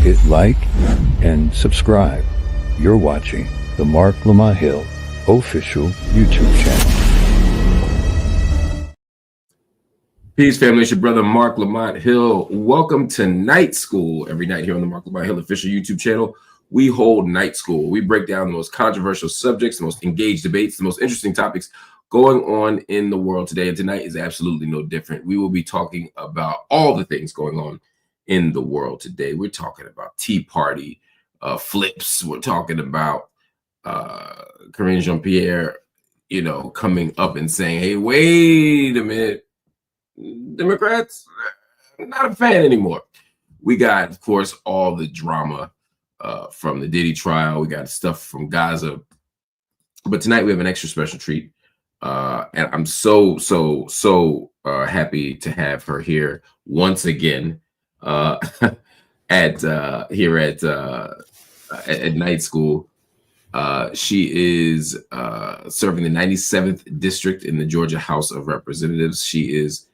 hit like and subscribe. You're watching the Marc Lamont Hill official YouTube channel. Peace, family. It's your brother, Marc Lamont Hill. Welcome to Night School. Every night here on the Marc Lamont Hill official YouTube channel, we hold Night School. We break down the most controversial subjects, the most engaged debates, the most interesting topics going on in the world today. And tonight is absolutely no different. We will be talking about all the things going on in the world today. We're talking about Tea Party flips. We're talking about Karine Jean-Pierre, coming up and saying, hey, wait a minute. Democrats, not a fan anymore. We got, of course, all the drama from the Diddy trial. We got stuff from Gaza. But tonight we have an extra special treat. And I'm so happy to have her here once again at Night School. She is serving the 97th district in the Georgia House of Representatives. She is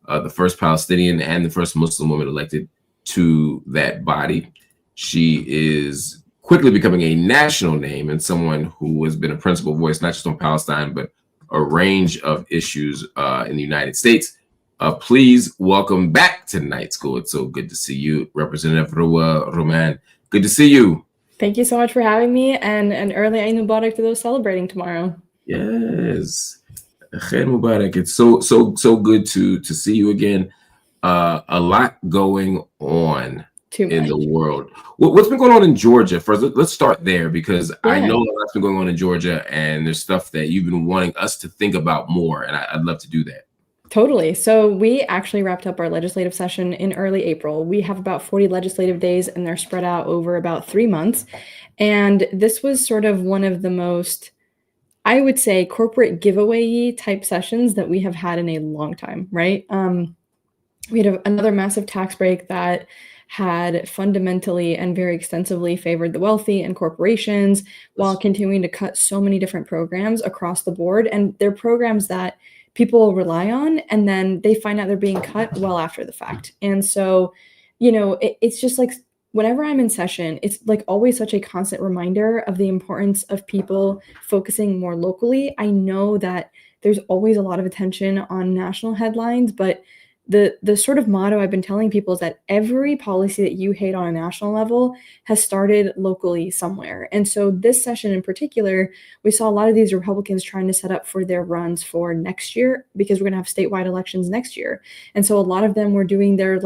the first Palestinian and the first Muslim woman elected to that body. She is quickly becoming a national name and someone who has been a principal voice, not just on Palestine, but a range of issues in the United States. Please welcome back to Night School. It's so good to see you, Representative Ruwa Roman. Good to see you. Thank you so much for having me, and an early Eid Mubarak to those celebrating tomorrow. Yes. Eid Mubarak. It's so good to see you again. A lot going on in the world. What's been going on in Georgia? First, let's start there, because I know a lot's been going on in Georgia, and there's stuff that you've been wanting us to think about more, and I'd love to do that. Totally. So we actually wrapped up our legislative session in early April. We have about 40 legislative days, and they're spread out over about 3 months. And this was sort of one of the most, I would say, corporate giveaway type sessions that we have had in a long time, right? We had another massive tax break that had fundamentally and very extensively favored the wealthy and corporations, while continuing to cut so many different programs across the board. And they're programs that people rely on, and then they find out they're being cut well after the fact. And so, it's just like, whenever I'm in session, it's like always such a constant reminder of the importance of people focusing more locally. I know that there's always a lot of attention on national headlines, but the sort of motto I've been telling people is that every policy that you hate on a national level has started locally somewhere. And so this session in particular, we saw a lot of these Republicans trying to set up for their runs for next year, because we're going to have statewide elections next year. And so a lot of them were doing their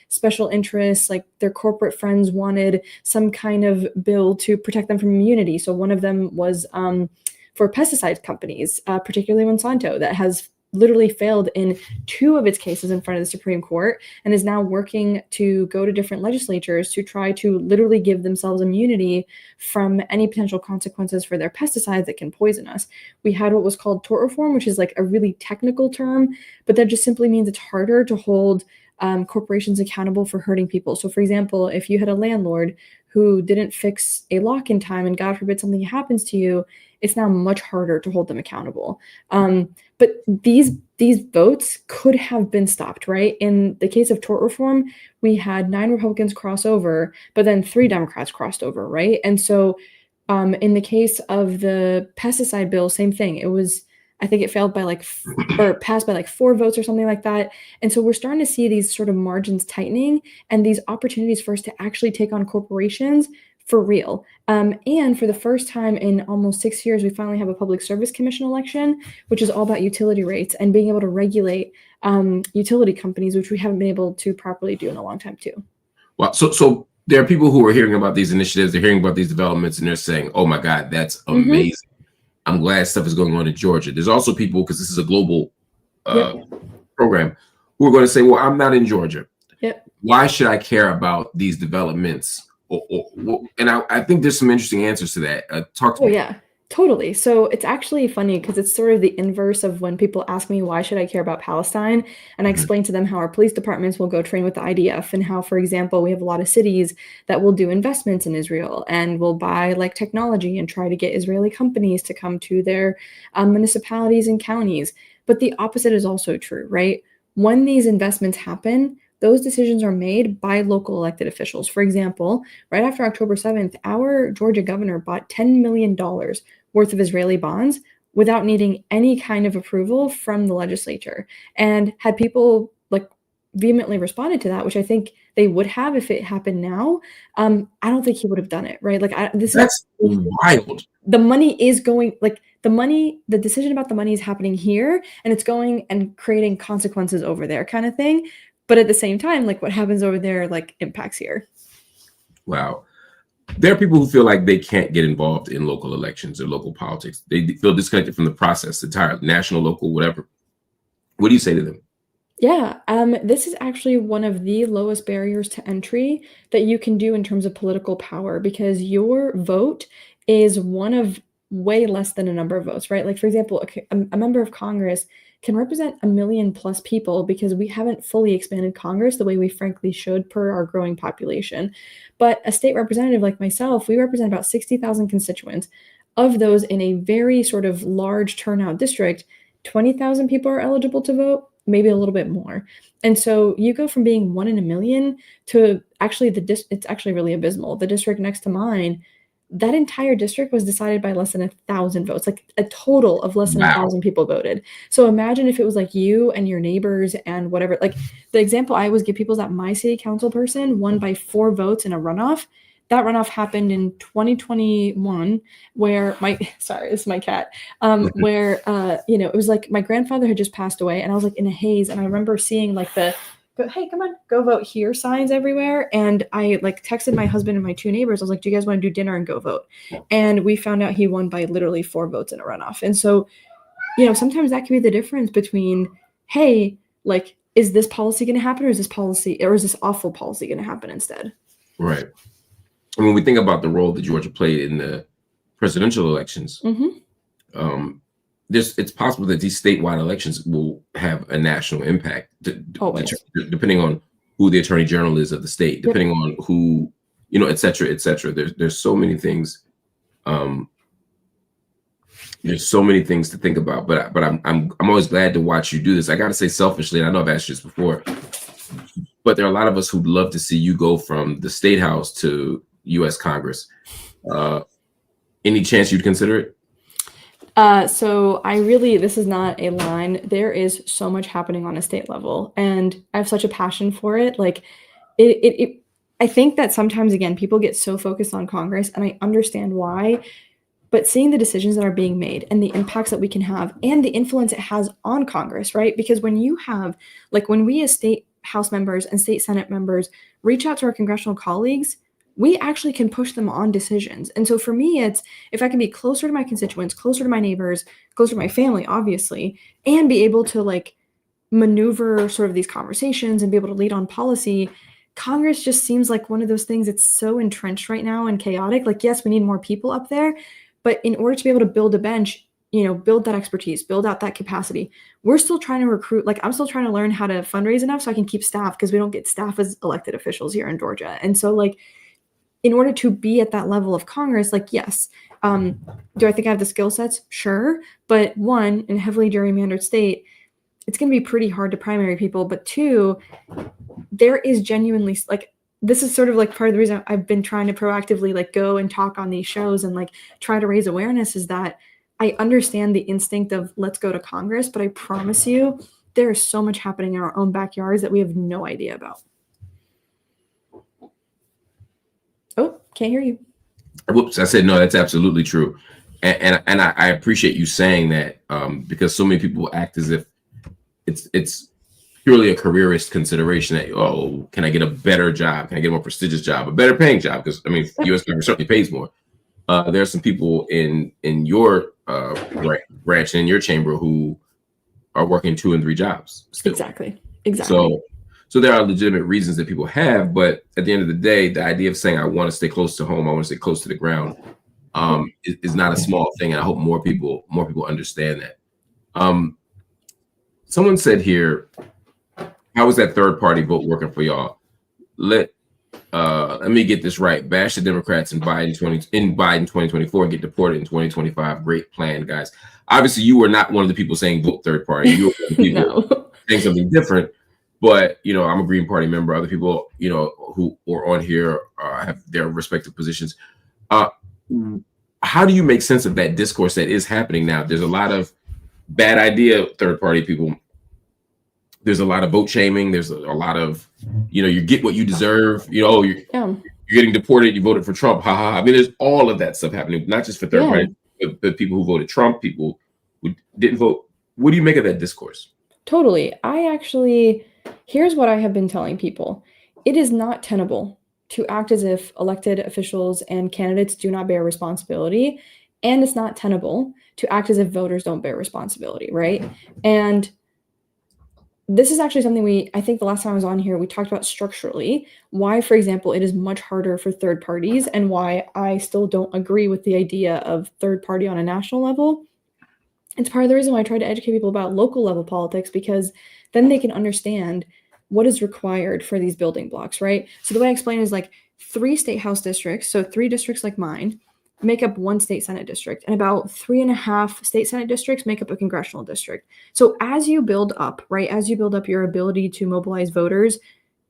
special interests, like their corporate friends wanted some kind of bill to protect them from immunity. So one of them was for pesticide companies, particularly Monsanto, that has literally failed in 2 of its cases in front of the Supreme Court, and is now working to go to different legislatures to try to literally give themselves immunity from any potential consequences for their pesticides that can poison us. We had what was called tort reform, which is like a really technical term, but that just simply means it's harder to hold corporations accountable for hurting people. So for example, if you had a landlord who didn't fix a lock in time, and God forbid something happens to you, it's now much harder to hold them accountable. But these votes could have been stopped, right? In the case of tort reform, we had 9 Republicans cross over, but then 3 Democrats crossed over, right? And so in the case of the pesticide bill, same thing. It was, I think it failed by or passed by 4 votes or something like that. And so we're starting to see these sort of margins tightening, and these opportunities for us to actually take on corporations for real. And for the first time in almost 6 years, we finally have a Public Service Commission election, which is all about utility rates and being able to regulate utility companies, which we haven't been able to properly do in a long time too. Well, so there are people who are hearing about these initiatives, they're hearing about these developments, and they're saying, oh my God, that's amazing. I'm glad stuff is going on in Georgia. There's also people, because this is a global program, who are going to say, well, I'm not in Georgia. Why should I care about these developments? And I think there's some interesting answers to that. Talk to me. Yeah, totally. So it's actually funny, because it's sort of the inverse of when people ask me, why should I care about Palestine? And I explain to them how our police departments will go train with the IDF, and how, for example, we have a lot of cities that will do investments in Israel and will buy technology and try to get Israeli companies to come to their municipalities and counties. But the opposite is also true, right? When these investments happen, those decisions are made by local elected officials. For example, right after October 7th, our Georgia governor bought $10 million worth of Israeli bonds without needing any kind of approval from the legislature, and had people like vehemently responded to that, which I think they would have if it happened now. I don't think he would have done it, right? Like That's wild. The money is going, like the decision about the money is happening here, and it's going and creating consequences over there, kind of thing. But at the same time, like what happens over there, like impacts here. Wow. There are people who feel like they can't get involved in local elections or local politics. They feel disconnected from the process, entirely, national, local, whatever. What do you say to them? Yeah, this is actually one of the lowest barriers to entry that you can do in terms of political power, because your vote is one of way less than a number of votes, right? Like, for example, a member of Congress can represent 1 million plus people, because we haven't fully expanded Congress the way we frankly should per our growing population. But a state representative like myself, we represent about 60,000 constituents. Of those, in a very sort of large turnout district, 20,000 people are eligible to vote, maybe a little bit more. And so you go from being 1 in a million to actually it's actually really abysmal. The district next to mine, that entire district was decided by less than 1,000 votes, like a total of less than 1,000 people voted. So imagine if it was like you and your neighbors and whatever. Like the example I always give people is that my city council person won by 4 votes in a runoff. That runoff happened in 2021, where sorry, this is my cat, where, it was like my grandfather had just passed away, and I was like in a haze, and I remember seeing like hey, come on, go vote here signs everywhere. And I like texted my husband and my 2 neighbors. I was like, do you guys want to do dinner and go vote? And we found out he won by literally 4 votes in a runoff. And so, sometimes that can be the difference between, hey, like, is this policy going to happen, or is this awful policy going to happen instead? Right. And when we think about the role that Georgia played in the presidential elections, it's possible that these statewide elections will have a national impact, depending on who the attorney general is of the state, depending on who, et cetera, et cetera. There's so many things. There's so many things to think about. But I'm always glad to watch you do this. I got to say, selfishly, and I know I've asked you this before, but there are a lot of us who'd love to see you go from the state house to U.S. Congress. Any chance you'd consider it? So this is not a line. There is so much happening on a state level, and I have such a passion for it. Like I think that sometimes, again, people get so focused on Congress, and I understand why, but seeing the decisions that are being made and the impacts that we can have and the influence it has on Congress, right? Because when we as state House members and state Senate members reach out to our congressional colleagues, we actually can push them on decisions. And so for me, it's if I can be closer to my constituents, closer to my neighbors, closer to my family, obviously, and be able to like maneuver sort of these conversations and be able to lead on policy. Congress just seems like one of those things that's so entrenched right now and chaotic. Like, yes, we need more people up there, but in order to be able to build a bench, build that expertise, build out that capacity, we're still trying to recruit. Like, I'm still trying to learn how to fundraise enough so I can keep staff, because we don't get staff as elected officials here in Georgia. And so like, in order to be at that level of Congress, like, yes, do I think I have the skill sets? Sure. But 1, in a heavily gerrymandered state, it's going to be pretty hard to primary people. But 2, there is genuinely, like, this is sort of like part of the reason I've been trying to proactively like go and talk on these shows and like try to raise awareness, is that I understand the instinct of let's go to Congress, but I promise you there is so much happening in our own backyards that we have no idea about. Oh, can't hear you. Whoops, I said no, that's absolutely true. And I appreciate you saying that, because so many people act as if it's purely a careerist consideration that, oh, can I get a better job? Can I get a more prestigious job, a better paying job? Because I mean, U.S. Congress certainly pays more. There are some people in your branch and in your chamber who are working 2 and 3 jobs still. Exactly. So there are legitimate reasons that people have, but at the end of the day, the idea of saying I want to stay close to home, I want to stay close to the ground, is not a small thing, and I hope more people understand that. Someone said here, how is that third party vote working for y'all? Let me get this right. Bash the Democrats in Biden 2024, get deported in 2025. Great plan, guys. Obviously, you were not one of the people saying vote third party. You were one of the people saying something different. But I'm a Green Party member. Other people, who are on here have their respective positions. How do you make sense of that discourse that is happening now? There's a lot of bad idea third party people. There's a lot of vote shaming. There's a lot of, you get what you deserve. You're getting deported. You voted for Trump. Ha ha. I mean, there's all of that stuff happening, not just for third party, but people who voted Trump, people who didn't vote. What do you make of that discourse? Totally. Here's what I have been telling people. It is not tenable to act as if elected officials and candidates do not bear responsibility. And it's not tenable to act as if voters don't bear responsibility, right? And this is actually something I think the last time I was on here, we talked about structurally, why, for example, it is much harder for third parties and why I still don't agree with the idea of third party on a national level. It's part of the reason why I try to educate people about local level politics, because then they can understand what is required for these building blocks, right? So the way I explain it is like 3 state house districts, so 3 districts like mine, make up 1 state senate district, and about 3.5 state senate districts make up a congressional district. So as you build up, right, as you build up your ability to mobilize voters,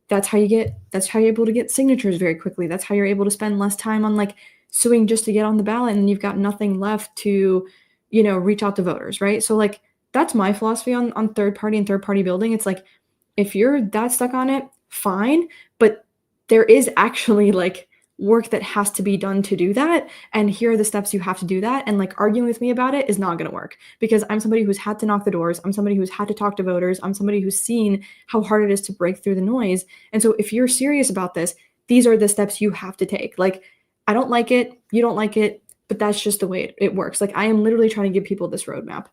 that's how you're able to get signatures very quickly. That's how you're able to spend less time on like suing just to get on the ballot, and you've got nothing left to, reach out to voters, right? So like that's my philosophy on third party and third party building. It's like, if you're that stuck on it, fine, but there is actually like work that has to be done to do that, and here are the steps you have to do that, and like arguing with me about it is not going to work, because I'm somebody who's had to knock the doors, I'm somebody who's had to talk to voters, I'm somebody who's seen how hard it is to break through the noise. And so if you're serious about this, these are the steps you have to take. Like, I don't like it, you don't like it, but that's just the way it works. Like, I am literally trying to give people this roadmap.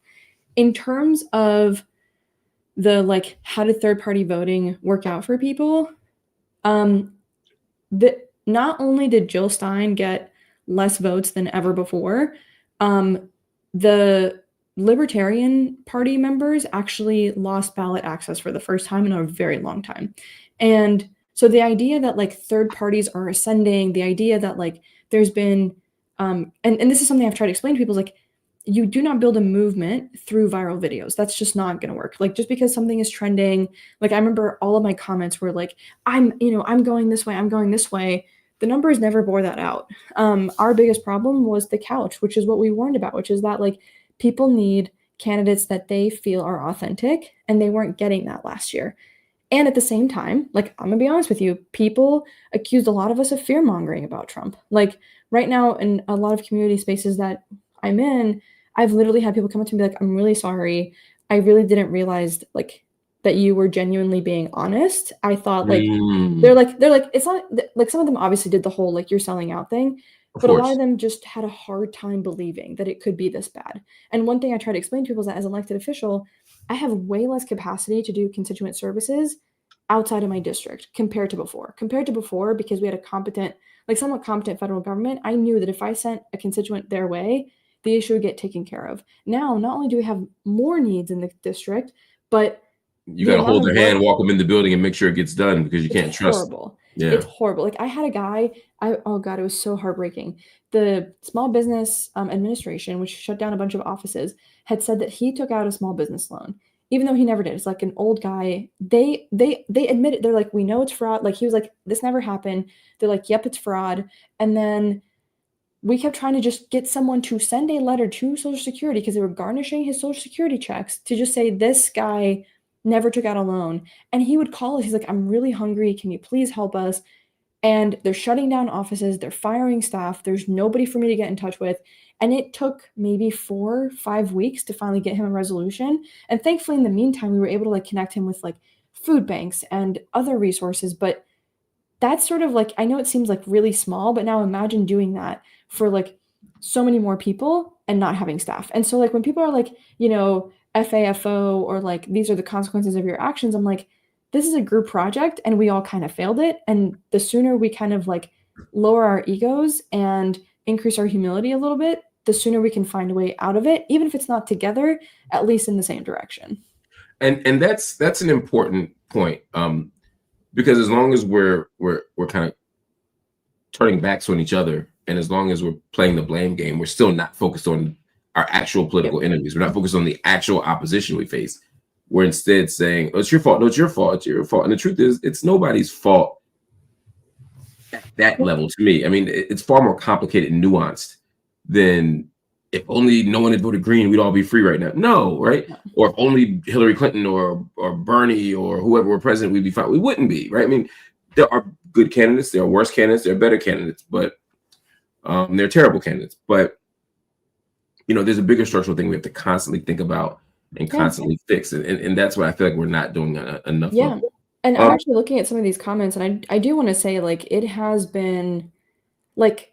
In terms of the like, how did third party voting work out for people? Not only did Jill Stein get less votes than ever before, the Libertarian Party members actually lost ballot access for the first time in a very long time. And so the idea that like third parties are ascending, the idea that like there's been, and this is something I've tried to explain to people, is like, you do not build a movement through viral videos. That's just not going to work. Like, just because something is trending, like I remember all of my comments were like, I'm going this way, I'm going this way. The numbers never bore that out. Our biggest problem was the couch, which is what we warned about, which is that like people need candidates that they feel are authentic, and they weren't getting that last year. And at the same time, like, I'm gonna be honest with you, people accused a lot of us of fear mongering about Trump. Like right now in a lot of community spaces that I'm in, I've literally had people come up to me like, I'm really sorry. I really didn't realize like that you were genuinely being honest. I thought like, they're like, it's not like, some of them obviously did the whole, like, you're selling out thing, but a lot of them just had a hard time believing that it could be this bad. And one thing I try to explain to people is that as an elected official, I have way less capacity to do constituent services outside of my district compared to before, because we had a competent, like somewhat competent federal government. I knew that if I sent a constituent their way, the issue would get taken care of. Now, not only do we have more needs in the district, but you got to hold their hand, walk them in the building, and make sure it gets done, because you can't trust. Horrible. Yeah. It's horrible. Like I had a guy, oh God, it was so heartbreaking. The Small Business Administration, which shut down a bunch of offices, had said that he took out a small business loan, even though he never did. It's like an old guy. They admit it. They're like, we know it's fraud. Like he was like, this never happened. They're like, yep, it's fraud. And then we kept trying to just get someone to send a letter to Social Security, because they were garnishing his Social Security checks, to just say, this guy never took out a loan. And he would call us. He's like, I'm really hungry. Can you please help us? And they're shutting down offices. They're firing staff. There's nobody for me to get in touch with. And it took maybe 4 or 5 weeks to finally get him a resolution. And thankfully, in the meantime, we were able to like connect him with like food banks and other resources. But that's sort of like, I know it seems like really small, but now imagine doing that for like so many more people and not having staff. And so like when people are like, FAFO, or like, these are the consequences of your actions, I'm like, this is a group project and we all kind of failed it. And the sooner we kind of like lower our egos and increase our humility a little bit, the sooner we can find a way out of it, even if it's not together, at least in the same direction. And that's an important point, because as long as we're kind of turning backs on each other, and as long as we're playing the blame game, we're still not focused on our actual political enemies. We're not focused on the actual opposition we face. we're instead saying, oh, it's your fault. No, it's your fault. It's your fault. And the truth is, it's nobody's fault at that level to me. I mean, it's far more complicated and nuanced than if only no one had voted green, we'd all be free right now. No, right? Or if only Hillary Clinton or Bernie or whoever were president, we'd be fine. We wouldn't be, right? I mean, there are good candidates, there are worse candidates, there are better candidates, but they're terrible candidates. But, you know, there's a bigger structural thing we have to constantly think about and constantly fix. And that's what I feel like we're not doing enough of. And I'm actually looking at some of these comments, and I do want to say, like, it has been, like,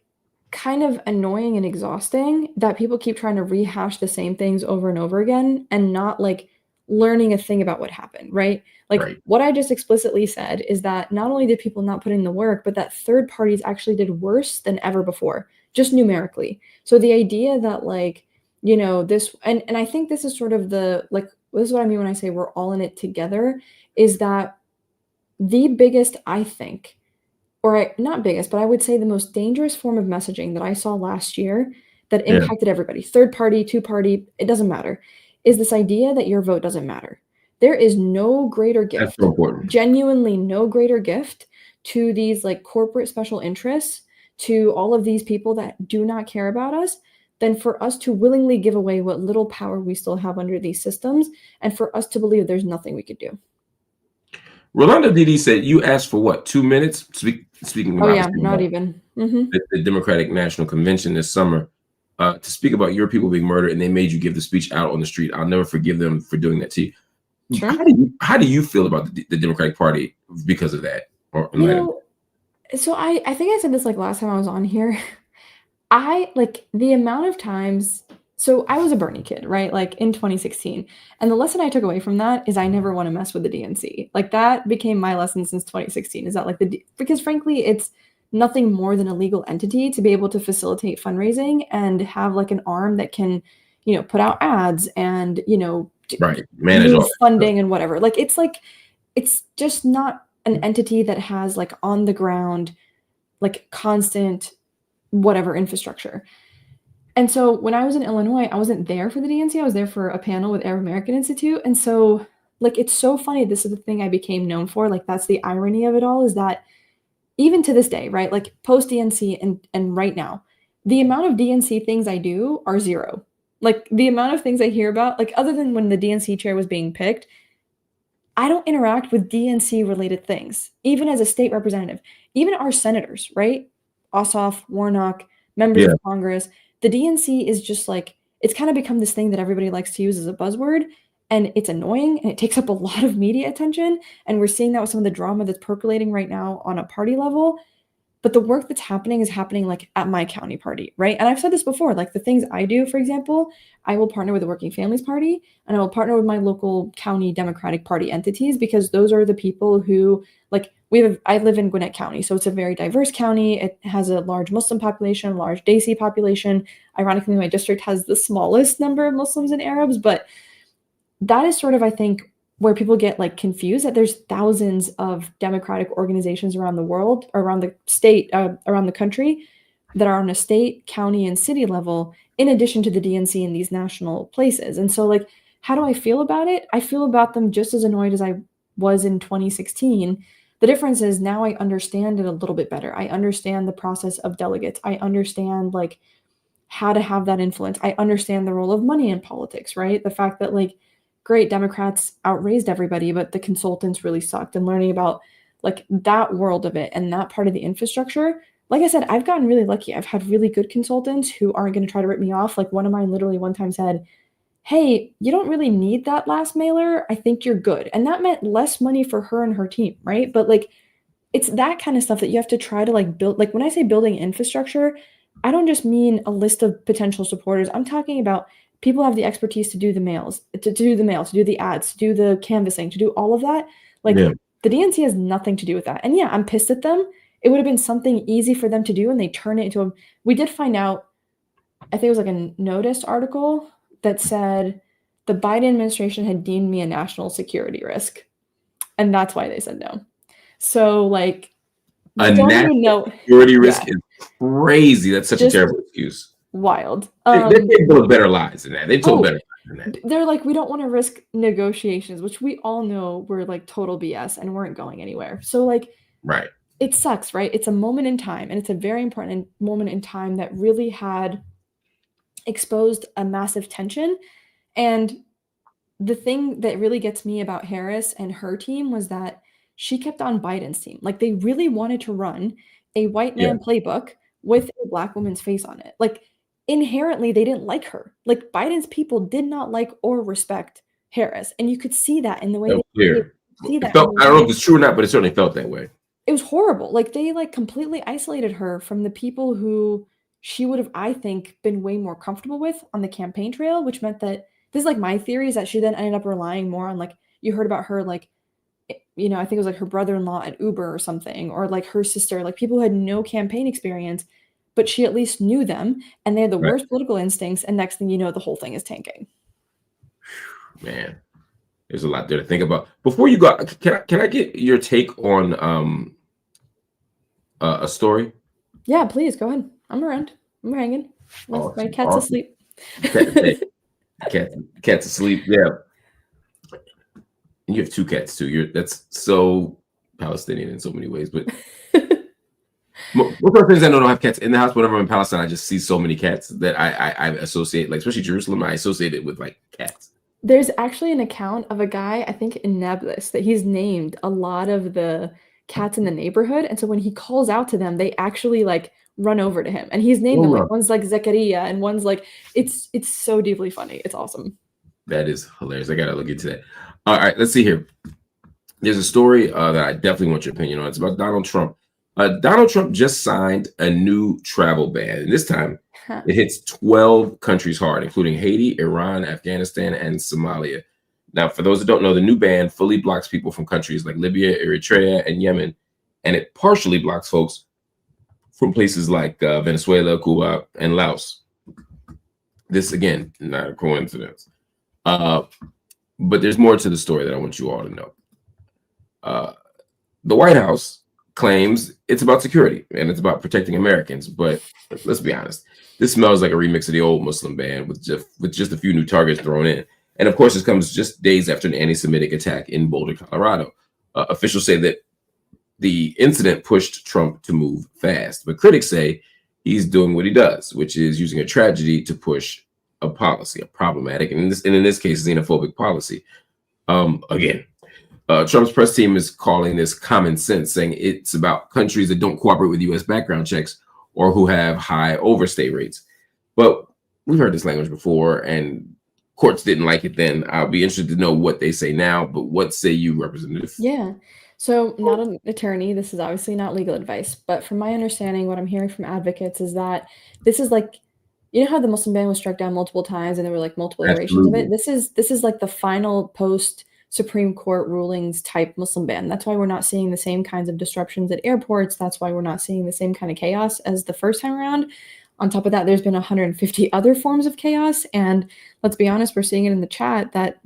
kind of annoying and exhausting that people keep trying to rehash the same things over and over again and not, like, learning a thing about what happened, right? Like, what I just explicitly said is that not only did people not put in the work, but that third parties actually did worse than ever before, just numerically. So the idea that, like, you know, this, and I think this is sort of the, like, this is what I mean when I say we're all in it together, is that the biggest, I think, or not biggest, but I would say the most dangerous form of messaging that I saw last year that impacted everybody, third party, two party, it doesn't matter, is this idea that your vote doesn't matter. There is no greater gift, that's so important. Genuinely no greater gift to these, like, corporate special interests, to all of these people that do not care about us, than for us to willingly give away what little power we still have under these systems, and for us to believe there's nothing we could do. Rolando Diddy said, you asked for what, 2 minutes? Speaking about not even. The Democratic National Convention this summer, to speak about your people being murdered, and they made you give the speech out on the street. I'll never forgive them for doing that to you. Sure. How do you feel about the Democratic Party because of that? Or so I think I said this, like, last time I was on here. I, like, the amount of times, so I was a Bernie kid, right? Like, in 2016. And the lesson I took away from that is I never want to mess with the DNC. Like, that became my lesson since 2016, is that, like, because frankly, it's nothing more than a legal entity to be able to facilitate fundraising and have, like, an arm that can, you know, put out ads and, you know, manage all funding and whatever. Like, it's just not an entity that has, like, on the ground, like, constant whatever infrastructure. And so when I was in Illinois, I wasn't there for the DNC. I was there for a panel with Arab American Institute. And so, like, it's so funny. This is the thing I became known for. Like, that's the irony of it all, is that even to this day, right? Like, post DNC and right now, the amount of DNC things I do are zero. Like, the amount of things I hear about, like, other than when the DNC chair was being picked, I don't interact with DNC related things, even as a state representative. Even our senators, right? Ossoff, Warnock, members of Congress, the DNC is just, like, it's kind of become this thing that everybody likes to use as a buzzword, and it's annoying, and it takes up a lot of media attention, and we're seeing that with some of the drama that's percolating right now on a party level. But the work that's happening is happening, like, at my county party, right? And I've said this before, like, the things I do, for example, I will partner with the Working Families Party, and I will partner with my local county Democratic Party entities, because those are the people who, like, I live in Gwinnett County, so it's a very diverse county. It has a large Muslim population, large Desi population. Ironically, my district has the smallest number of Muslims and Arabs, but that is sort of, I think, where people get, like, confused, that there's thousands of Democratic organizations around the world, or around the state, around the country, that are on a state, county, and city level, in addition to the DNC in these national places. And so, like, how do I feel about it? I feel about them just as annoyed as I was in 2016. The difference is now I understand it a little bit better. I understand the process of delegates. I understand, like, how to have that influence. I understand the role of money in politics, right? The fact that, like, great, Democrats outraised everybody, but the consultants really sucked, and learning about, like, that world of it and that part of the infrastructure. Like I said, I've gotten really lucky. I've had really good consultants who aren't going to try to rip me off. Like, one of mine literally one time said, hey, you don't really need that last mailer. I think you're good. And that meant less money for her and her team, right? But, like, it's that kind of stuff that you have to try to, like, build. Like, when I say building infrastructure, I don't just mean a list of potential supporters. I'm talking about people have the expertise to do the mails, to do the mail, to do the ads, to do the canvassing, to do all of that. Like, the DNC has nothing to do with that. And yeah, I'm pissed at them. It would have been something easy for them to do, and they turn it into we did find out, I think it was like a Notice article that said the Biden administration had deemed me a national security risk. And that's why they said no. So, like, a national security risk is crazy. That's such a terrible excuse. wild. They're capable of better lies than that. They told better lies than that. They're like, we don't want to risk negotiations, which we all know were like total BS and weren't going anywhere. So like, right. It sucks, right? It's a moment in time, and it's a very important moment in time that really had exposed a massive tension. And the thing that really gets me about Harris and her team was that she kept on Biden's team. Like they really wanted to run a white man playbook with a black woman's face on it. Like inherently, they didn't like her. Like Biden's people did not like or respect Harris, and you could see that in the way I don't know if it's true or not, but it certainly felt that way. It was horrible. Like they like completely isolated her from the people who she would have, I think, been way more comfortable with on the campaign trail, which meant that this is like my theory is that she then ended up relying more on like you heard about her like I think it was like her brother-in-law at Uber or something, or like her sister, like people who had no campaign experience, but she at least knew them and they had the worst political instincts, and next thing you know, the whole thing is tanking. Man, there's a lot there to think about. Before you go, can I get your take on a story? Yeah, please go ahead. I'm around. I'm hanging. My cat's asleep. Cat's asleep. Yeah. And you have two cats too. That's so Palestinian in so many ways. But most of the things I know don't have cats in the house. Whenever I'm in Palestine, I just see so many cats that I associate, like especially Jerusalem, I associate it with like cats. There's actually an account of a guy, I think in Nablus, that he's named a lot of the cats in the neighborhood. And so when he calls out to them, they actually like run over to him. And he's named them. Like one's like Zechariah and one's like, it's so deeply funny. It's awesome. That is hilarious. I got to look into that. All right, let's see here. There's a story that I definitely want your opinion on. It's about Donald Trump. Donald Trump just signed a new travel ban. And this time it hits 12 countries hard, including Haiti, Iran, Afghanistan, and Somalia. Now, for those that don't know, the new ban fully blocks people from countries like Libya, Eritrea, and Yemen. And it partially blocks folks from places like Venezuela, Cuba, and Laos. This, again, not a coincidence. But there's more to the story that I want you all to know. The White House claims it's about security and it's about protecting Americans. But let's be honest, this smells like a remix of the old Muslim ban with just a few new targets thrown in. And of course, this comes just days after an anti-Semitic attack in Boulder, Colorado. Officials say that the incident pushed Trump to move fast, but critics say he's doing what he does, which is using a tragedy to push a policy, a problematic, and in this case, xenophobic policy. Trump's press team is calling this common sense, saying it's about countries that don't cooperate with U.S. background checks or who have high overstay rates. But we've heard this language before, and courts didn't like it then. I'll be interested to know what they say now, but what say you, Representative? Yeah. So not an attorney, this is obviously not legal advice, but from my understanding, what I'm hearing from advocates is that this is like, you know how the Muslim ban was struck down multiple times and there were like multiple iterations of it? This is like the final post Supreme Court rulings type Muslim ban. That's why we're not seeing the same kinds of disruptions at airports. That's why we're not seeing the same kind of chaos as the first time around. On top of that, there's been 150 other forms of chaos. And let's be honest, we're seeing it in the chat that,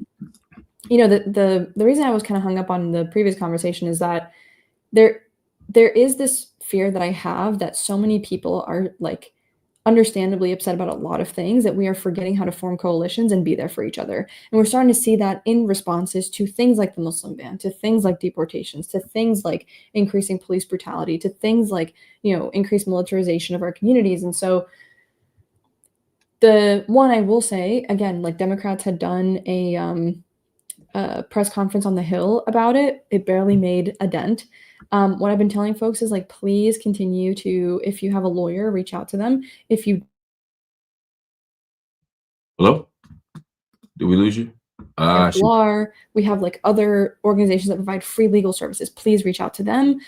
the reason I was kind of hung up on the previous conversation is that there is this fear that I have that so many people are like understandably upset about a lot of things that we are forgetting how to form coalitions and be there for each other. And we're starting to see that in responses to things like the Muslim ban, to things like deportations, to things like increasing police brutality, to things like, increased militarization of our communities. And so the one I will say, again, like Democrats had done a press conference on the Hill about it. It barely made a dent. What I've been telling folks is like, please continue to, if you have a lawyer, reach out to them. If you. Hello? Did we lose you? We have like other organizations that provide free legal services. Please reach out to them.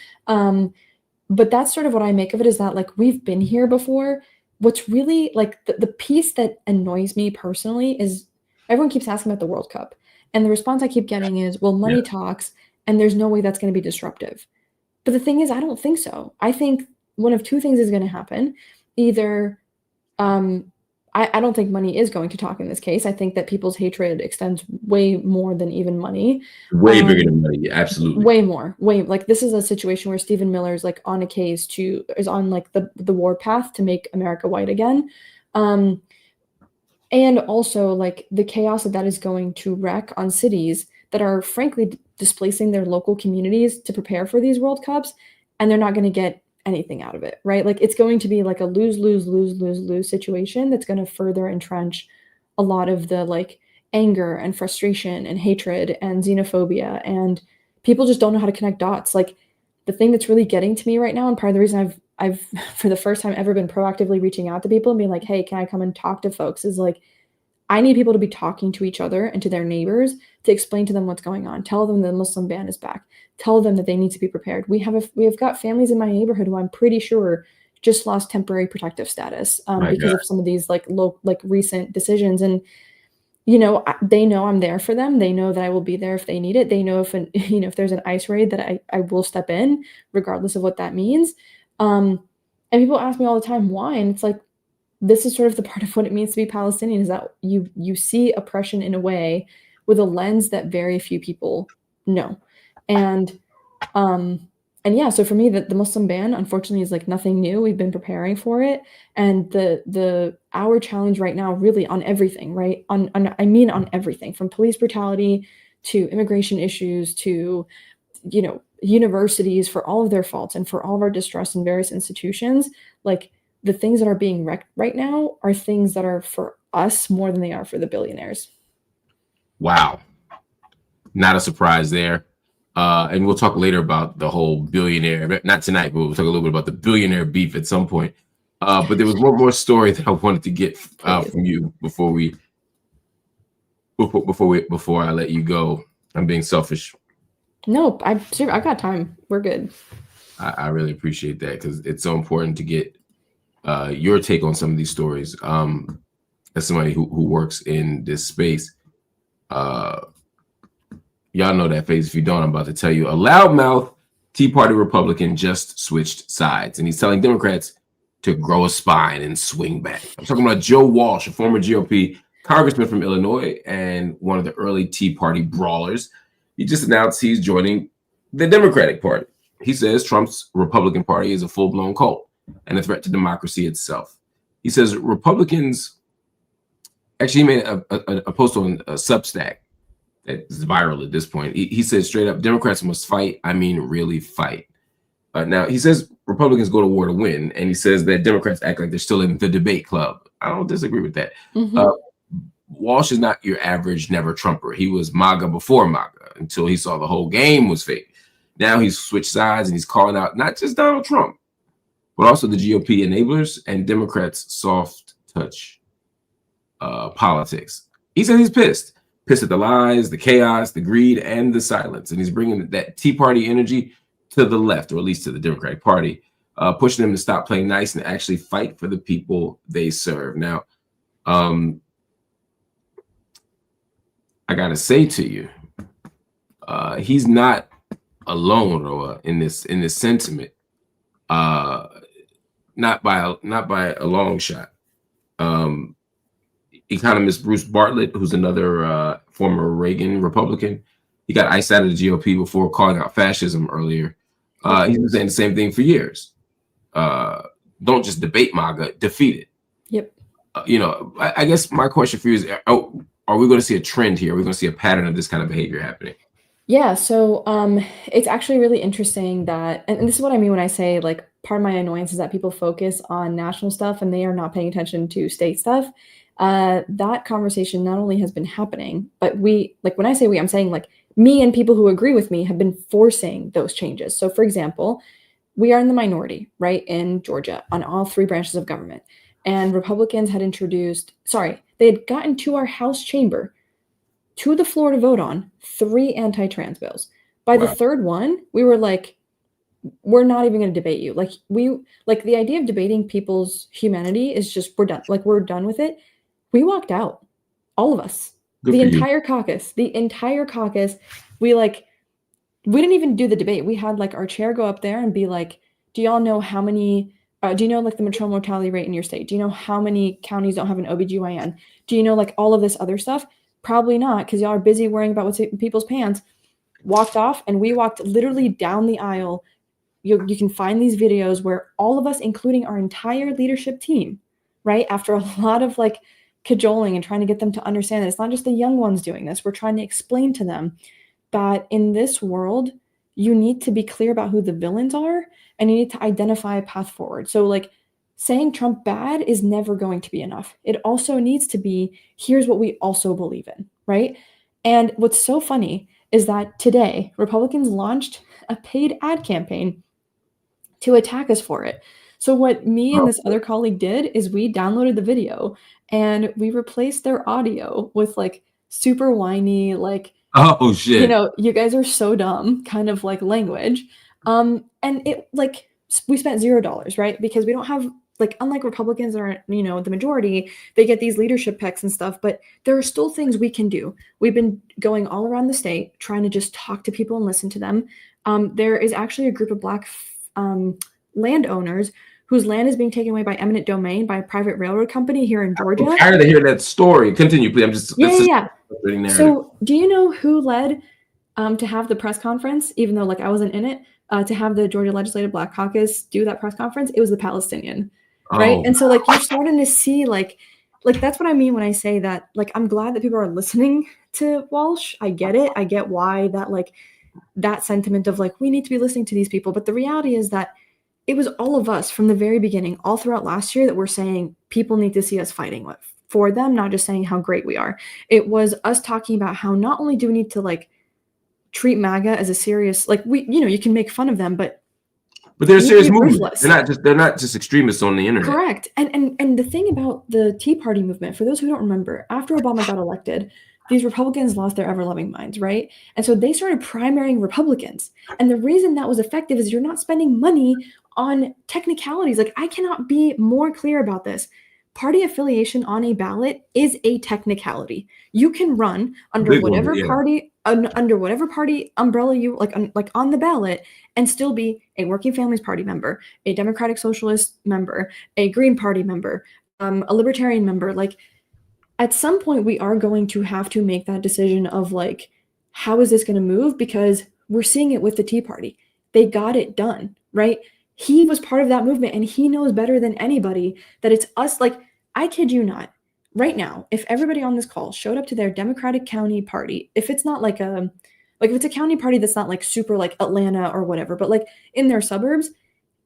But that's sort of what I make of it, is that like, we've been here before. What's really like the piece that annoys me personally is everyone keeps asking about the World Cup. And the response I keep getting is, well, money talks, and there's no way that's going to be disruptive. But the thing is, I don't think so. I think one of two things is going to happen. Either, I don't think money is going to talk in this case. I think that people's hatred extends way more than even money. Way bigger than money, absolutely. Way more. Like this is a situation where Stephen Miller's like on a case is on like the war path to make America white again. And also like the chaos that is going to wreak on cities that are frankly displacing their local communities to prepare for these World Cups, and they're not going to get anything out of it, right? Like it's going to be like a lose situation that's going to further entrench a lot of the like anger and frustration and hatred and xenophobia, and people just don't know how to connect dots. Like the thing that's really getting to me right now, and part of the reason I've for the first time ever been proactively reaching out to people and being like, hey, can I come and talk to folks, is like I need people to be talking to each other and to their neighbors to explain to them what's going on. Tell them the Muslim ban is back. Tell them that they need to be prepared. We have got families in my neighborhood who I'm pretty sure just lost temporary protective status because of some of these like recent decisions. And they know I'm there for them. They know that I will be there if they need it. They know if there's an ICE raid that I will step in regardless of what that means. And people ask me all the time why, and it's like, this is sort of the part of what it means to be Palestinian, is that you see oppression in a way with a lens that very few people know. And yeah, so for me, the Muslim ban, unfortunately, is like nothing new. We've been preparing for it. And our challenge right now, really on everything, right? On everything from police brutality to immigration issues to, universities for all of their faults and for all of our distrust in various institutions, like the things that are being wrecked right now are things that are for us more than they are for the billionaires. Wow. Not a surprise there. And we'll talk later about the whole billionaire, not tonight, but we'll talk a little bit about the billionaire beef at some point. But there was one more story that I wanted to get from you before I let you go. I'm being selfish. No, I've got time. We're good. I really appreciate that, because it's so important to get your take on some of these stories. As somebody who works in this space, y'all know that phase. If you don't, I'm about to tell you. A loudmouth Tea Party Republican just switched sides, and he's telling Democrats to grow a spine and swing back. I'm talking about Joe Walsh, a former GOP congressman from Illinois and one of the early Tea Party brawlers. He just announced he's joining the Democratic Party. He says Trump's Republican Party is a full-blown cult and a threat to democracy itself. He says Republicans, actually he made a post on a Substack that's viral at this point. He says straight up, Democrats must fight. I mean, really fight. Now, he says Republicans go to war to win, and he says that Democrats act like they're still in the debate club. I don't disagree with that. Mm-hmm. Walsh is not your average never Trumper. He was MAGA before MAGA until he saw the whole game was fake. Now he's switched sides and he's calling out not just Donald Trump, but also the GOP enablers and Democrats' soft touch politics. He says he's pissed at the lies, the chaos, the greed, and the silence. And he's bringing that Tea Party energy to the left, or at least to the Democratic Party, pushing them to stop playing nice and actually fight for the people they serve. Now, I got to say to you, he's not alone, Roa, in this sentiment. Not by a long shot. Economist Bruce Bartlett, who's another former Reagan Republican, he got iced out of the GOP before calling out fascism earlier. He's been saying the same thing for years. Don't just debate MAGA, defeat it. Yep. I guess my question for you is, are we going to see a trend here? Are we going to see a pattern of this kind of behavior happening? Yeah, so it's actually really interesting that, and this is what I mean when I say, like, part of my annoyance is that people focus on national stuff and they are not paying attention to state stuff. That conversation not only has been happening, but when I say we, I'm saying like me and people who agree with me have been forcing those changes. So for example, we are in the minority, right, in Georgia on all three branches of government. And Republicans had they had gotten to our House chamber, to the floor to vote on 3 anti-trans bills. By the third one, we were like, we're not even going to debate you. Like the idea of debating people's humanity is just, we're done. Like, we're done with it. We walked out, all of us, the entire caucus, we didn't even do the debate. We had like our chair go up there and be like, do y'all know how many, do you know like the maternal mortality rate in your state? Do you know how many counties don't have an OBGYN? Do you know like all of this other stuff? Probably not, because y'all are busy worrying about what's in people's pants. Walked off, and we walked literally down the aisle. You can find these videos where all of us, including our entire leadership team, right? After a lot of like cajoling and trying to get them to understand that it's not just the young ones doing this. We're trying to explain to them that in this world, you need to be clear about who the villains are and you need to identify a path forward. So like saying Trump bad is never going to be enough. It also needs to be, here's what we also believe in, right? And what's so funny is that today, Republicans launched a paid ad campaign to attack us for it. So what me and this other colleague did is we downloaded the video and we replaced their audio with like super whiny, like, Oh shit. you know, you guys are so dumb kind of like language. And it like, we spent $0, right? Because we don't have, like, unlike Republicans that are, you know, the majority, they get these leadership picks and stuff, but there are still things we can do. We've been going all around the state trying to just talk to people and listen to them. There is actually a group of Black landowners whose land is being taken away by eminent domain by a private railroad company here in Georgia. I'm tired to hear that story. Continue, please. I'm just yeah. So do you know who led to have the press conference, even though like I wasn't in it, to have the Georgia Legislative Black Caucus do that press conference? It was the Palestinian, right? And so like you're starting to see like that's what I mean when I say that, like, I'm glad that people are listening to Walsh. I get it. I get why that, like, that sentiment of like, we need to be listening to these people. But the reality is that it was all of us from the very beginning, all throughout last year, that we're saying people need to see us fighting for them, not just saying how great we are. It was us talking about how not only do we need to like treat MAGA as a serious, like, we, you know, you can make fun of them, but they're a serious movement. They're not just extremists on the internet. Correct. And the thing about the Tea Party movement, for those who don't remember, after Obama got elected, these Republicans lost their ever-loving minds, right? And so they started primarying Republicans. And the reason that was effective is you're not spending money on technicalities. Like, I cannot be more clear about this. Party affiliation on a ballot is a technicality. You can run under whatever party, under whatever party umbrella you like on the ballot, and still be a Working Families Party member, a Democratic Socialist member, a Green Party member, a Libertarian member. Like, at some point, we are going to have to make that decision of like, how is this going to move? Because we're seeing it with the Tea Party. They got it done, right? He was part of that movement, and he knows better than anybody that it's us. Like, I kid you not, right now, if everybody on this call showed up to their Democratic county party, if it's not like if it's a county party that's not like super like Atlanta or whatever, but like in their suburbs,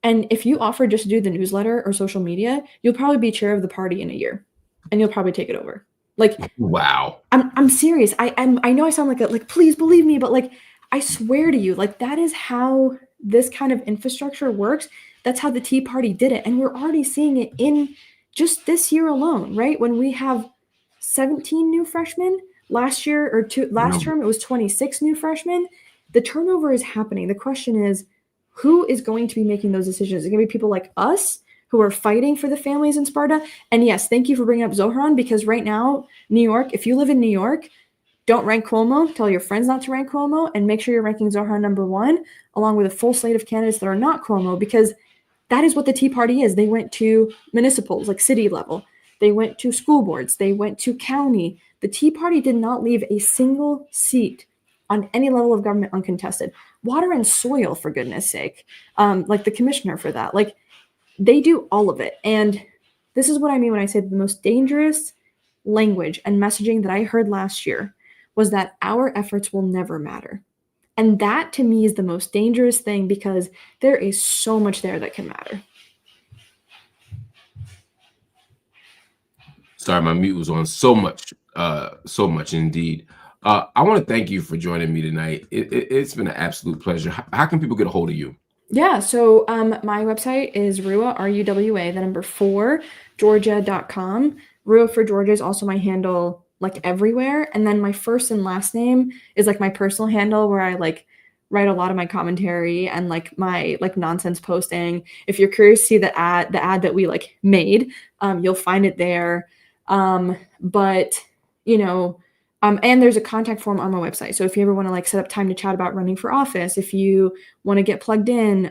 and if you offer just to do the newsletter or social media, you'll probably be chair of the party in a year, and you'll probably take it over. Like, wow, I'm serious. I know I sound like please believe me, but like, I swear to you, like, that is how this kind of infrastructure works. That's how the Tea Party did it, and we're already seeing it in just this year alone, right? When we have 17 new freshmen last year, or last term, it was 26 new freshmen. The turnover is happening. The question is, who is going to be making those decisions? Is it going to be people like us who are fighting for the families in Sparta? And yes, thank you for bringing up Zohran, because right now, New York, if you live in New York, don't rank Cuomo. Tell your friends not to rank Cuomo, and make sure you're ranking Zohran #1, along with a full slate of candidates that are not Cuomo, because that is what the Tea Party is. They went to municipals, like city level. They went to school boards. They went to county. The Tea Party did not leave a single seat on any level of government uncontested. Water and soil, for goodness sake. Like the commissioner for that. Like, they do all of it. And this is what I mean when I say the most dangerous language and messaging that I heard last year was that our efforts will never matter. And that, to me, is the most dangerous thing, because there is so much there that can matter. Sorry, my mute was on. So much indeed. I want to thank you for joining me tonight. It's been an absolute pleasure. How can people get a hold of you? Yeah, so my website is RUA, RUWA, the number 4, Georgia.com. RUA for Georgia is also my handle, like, everywhere. And then my first and last name is like my personal handle, where I like write a lot of my commentary and like my like nonsense posting. If you're curious to see the ad that we like made, you'll find it there. But you know, and there's a contact form on my website. So if you ever want to like set up time to chat about running for office, if you want to get plugged in,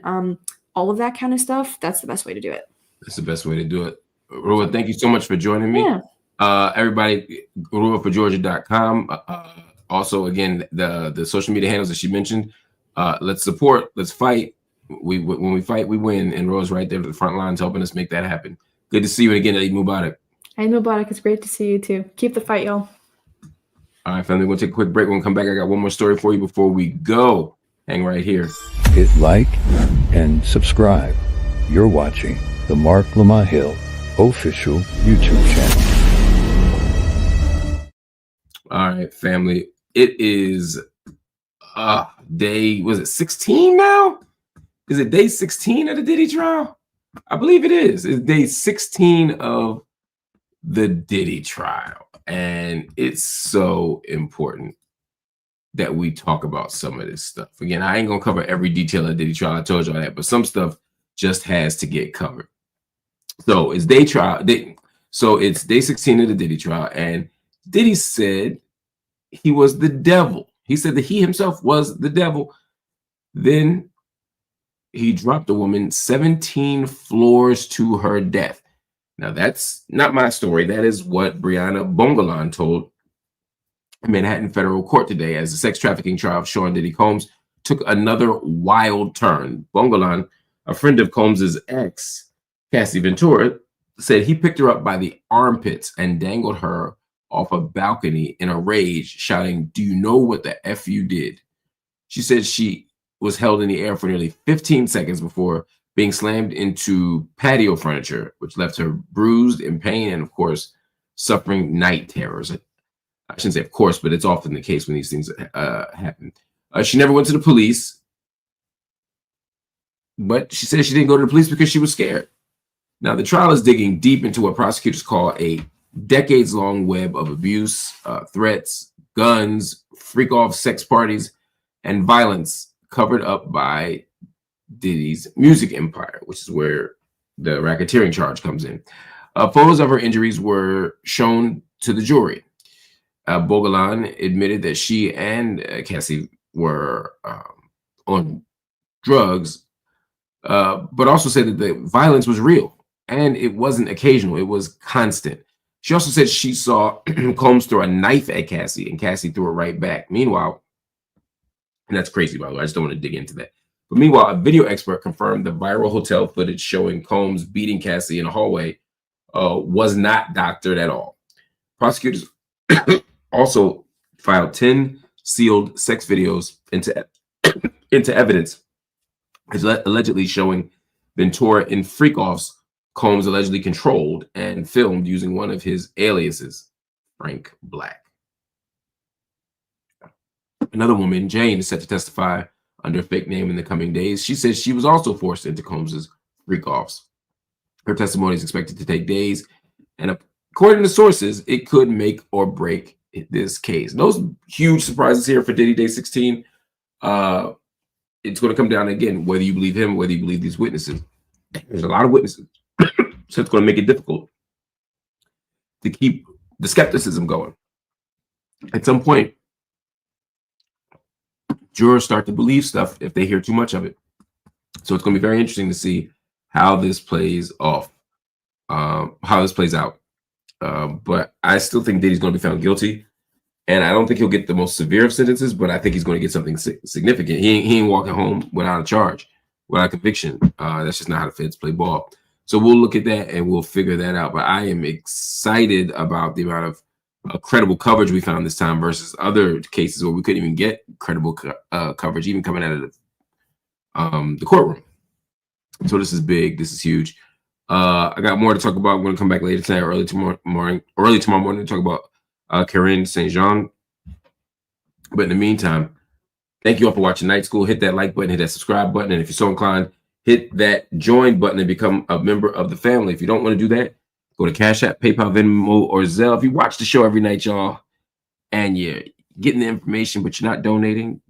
all of that kind of stuff, that's the best way to do it. That's the best way to do it. Rua, thank you so much for joining me. Yeah. Everybody, ruaforgeorgia.com. Also, again, the social media handles that she mentioned. Let's support. Let's fight. When we fight, we win. And Rua's right there at the front lines helping us make that happen. Good to see you again, Eid Mubarak. Eid Mubarak. It's great to see you too. Keep the fight, y'all. All right, family, we'll take a quick break. When we come back, I got one more story for you before we go. Hang right here. Hit like and subscribe. You're watching the Marc Lamont Hill official YouTube channel. All right, family. It is day, was it 16 now? Is it day 16 of the Diddy trial? I believe it is. It's day 16 of the Diddy trial. And it's so important that we talk about some of this stuff. Again, I ain't going to cover every detail of the Diddy trial. I told y'all that, but some stuff just has to get covered. So it's day 16 of the Diddy trial. And Diddy said he was the devil. He said that he himself was the devil. Then he dropped a woman 17 floors to her death. Now, that's not my story. That is what Brianna Bongolan told Manhattan federal court today as the sex trafficking trial of Sean Diddy Combs took another wild turn. Bongolan, a friend of Combs's ex, Cassie Ventura, said he picked her up by the armpits and dangled her off a balcony in a rage, shouting, "Do you know what the F you did?" She said she was held in the air for nearly 15 seconds before being slammed into patio furniture, which left her bruised, in pain, and of course, suffering night terrors. I shouldn't say of course, but it's often the case when these things happen. She never went to the police, but she said she didn't go to the police because she was scared. Now, the trial is digging deep into what prosecutors call a decades-long web of abuse, threats, guns, freak-off sex parties, and violence covered up by Diddy's music empire, which is where the racketeering charge comes in. Photos of her injuries were shown to the jury. Bogolan admitted that she and Cassie were on drugs, but also said that the violence was real and it wasn't occasional, it was constant. She also said she saw Combs throw a knife at Cassie and Cassie threw it right back. Meanwhile, and that's crazy, by the way, I just don't want to dig into that. But meanwhile, a video expert confirmed the viral hotel footage showing Combs beating Cassie in a hallway was not doctored at all. Prosecutors also filed 10 sealed sex videos into evidence, allegedly showing Ventura in freak-offs Combs allegedly controlled and filmed using one of his aliases, Frank Black. Another woman, Jane, is set to testify under a fake name in the coming days. She says she was also forced into Combs's freak-offs. Her testimony is expected to take days, and according to sources, it could make or break this case. Those huge surprises here for Diddy Day 16. It's going to come down again, whether you believe him, whether you believe these witnesses. There's a lot of witnesses, so it's going to make it difficult to keep the skepticism going. At some point, jurors start to believe stuff if they hear too much of it. So it's going to be very interesting to see how this plays off, how this plays out. But I still think Diddy's going to be found guilty, and I don't think he'll get the most severe of sentences, but I think he's going to get something significant. He ain't walking home without a charge, without a conviction. That's just not how the feds play ball. So we'll look at that and we'll figure that out. But I am excited about the amount of credible coverage we found this time versus other cases where we couldn't even get credible coverage, even coming out of the courtroom. So this is big. This is huge. I got more to talk about. I'm going to come back later tonight, early tomorrow morning to talk about Karine Jean-Pierre. But in the meantime, thank you all for watching Night School. Hit that like button, hit that subscribe button, and if you're so inclined, hit that join button and become a member of the family. If you don't want to do that, go to Cash App, PayPal, Venmo, or Zelle. If you watch the show every night, y'all, and you're getting the information, but you're not donating,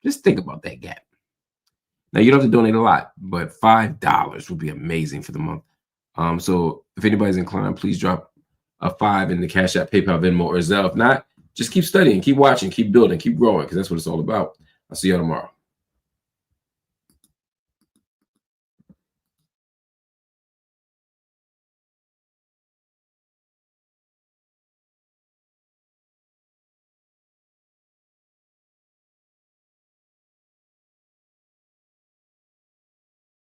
just think about that gap. Now, you don't have to donate a lot, but $5 would be amazing for the month. So if anybody's inclined, please drop a $5 in the Cash App, PayPal, Venmo, or Zelle. If not, just keep studying, keep watching, keep building, keep growing, because that's what it's all about. I'll see y'all tomorrow.